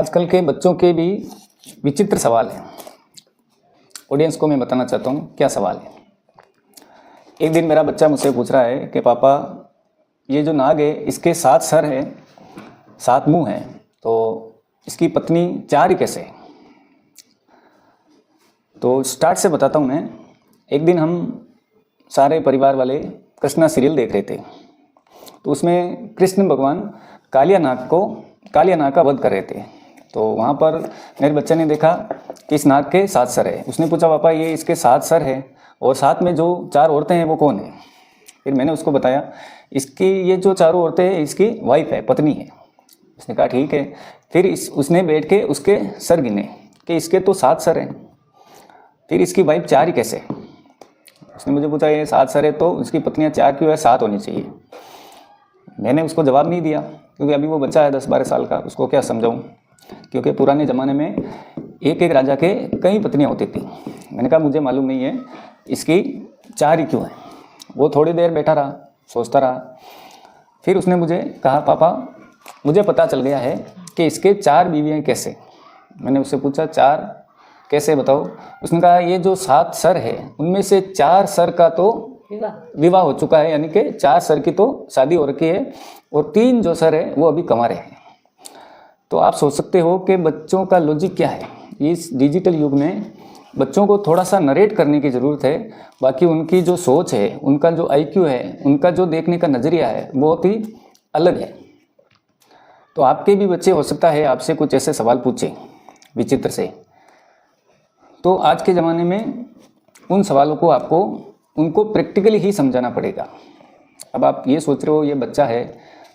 आजकल के बच्चों के भी विचित्र सवाल हैं। ऑडियंस को मैं बताना चाहता हूँ क्या सवाल है। एक दिन मेरा बच्चा मुझसे पूछ रहा है कि पापा ये जो नाग है इसके 7 सर हैं 7 मुंह हैं, तो इसकी पत्नी 4 ही कैसे है। तो स्टार्ट से बताता हूँ मैं। एक दिन हम सारे परिवार वाले कृष्णा सीरियल देख रहे थे, तो उसमें कृष्ण भगवान कालिया नाग का वध कर रहे थे। तो वहाँ पर मेरे बच्चे ने देखा कि इस नाग के 7 सर है। उसने पूछा पापा ये इसके 7 सर है और साथ में जो 4 औरतें हैं वो कौन है। फिर मैंने उसको बताया इसकी ये जो 4 औरतें हैं इसकी वाइफ है, पत्नी है। उसने कहा ठीक है। फिर उसने बैठ के उसके सर गिने कि इसके तो 7 सर हैं, फिर इसकी वाइफ 4 ही कैसे। उसने मुझे पूछा ये 7 सर है तो उसकी पत्नियाँ 4 क्यों है, 7 होनी चाहिए। मैंने उसको जवाब नहीं दिया क्योंकि अभी वो बच्चा है 10-12 साल का, उसको क्या समझाऊं। क्योंकि पुराने ज़माने में एक राजा के कई पत्नियां होती थी। मैंने कहा मुझे मालूम नहीं है इसकी 4 ही क्यों है। वो थोड़ी देर बैठा रहा, सोचता रहा। फिर उसने मुझे कहा पापा मुझे पता चल गया है कि इसके 4 बीवियाँ कैसे। मैंने उससे पूछा 4 कैसे बताओ। उसने कहा ये जो 7 सर है उनमें से 4 सर का तो विवाह हो चुका है, यानी कि 4 सर की तो शादी हो रखी है और 3 जो सर है वो अभी कंवारे हैं। तो आप सोच सकते हो कि बच्चों का लॉजिक क्या है। इस डिजिटल युग में बच्चों को थोड़ा सा नरेट करने की ज़रूरत है। बाकी उनकी जो सोच है, उनका जो IQ है, उनका जो देखने का नज़रिया है बहुत ही अलग है। तो आपके भी बच्चे हो सकता है आपसे कुछ ऐसे सवाल पूछें विचित्र से। तो आज के ज़माने में उन सवालों को आपको उनको प्रैक्टिकली ही समझाना पड़ेगा। अब आप ये सोच रहे हो ये बच्चा है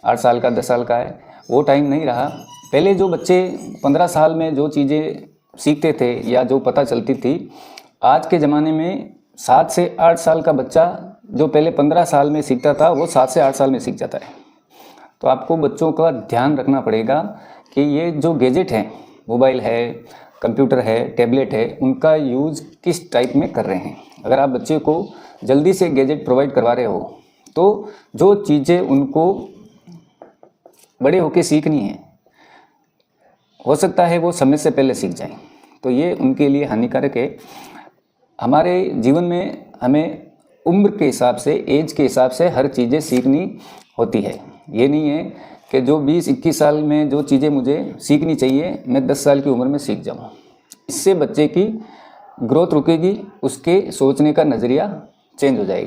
8 साल का 10 साल का है, वो टाइम नहीं रहा। पहले जो बच्चे 15 साल में जो चीज़ें सीखते थे या जो पता चलती थी, आज के ज़माने में 7 से 8 साल का बच्चा जो पहले 15 साल में सीखता था वो 7 से 8 साल में सीख जाता है। तो आपको बच्चों का ध्यान रखना पड़ेगा कि ये जो गैजेट हैं, मोबाइल है, कंप्यूटर है, टैबलेट है, उनका यूज़ किस टाइप में कर रहे हैं। अगर आप बच्चे को जल्दी से गैजेट प्रोवाइड करवा रहे हो तो जो चीज़ें उनको बड़े होकर सीखनी है हो सकता है वो समय से पहले सीख जाएं, तो ये उनके लिए हानिकारक है। हमारे जीवन में हमें उम्र के हिसाब से, एज के हिसाब से हर चीज़ें सीखनी होती है। ये नहीं है कि जो 20-21 साल में जो चीज़ें मुझे सीखनी चाहिए मैं 10 साल की उम्र में सीख जाऊँ। इससे बच्चे की ग्रोथ रुकेगी, उसके सोचने का नज़रिया चेंज हो जाएगा।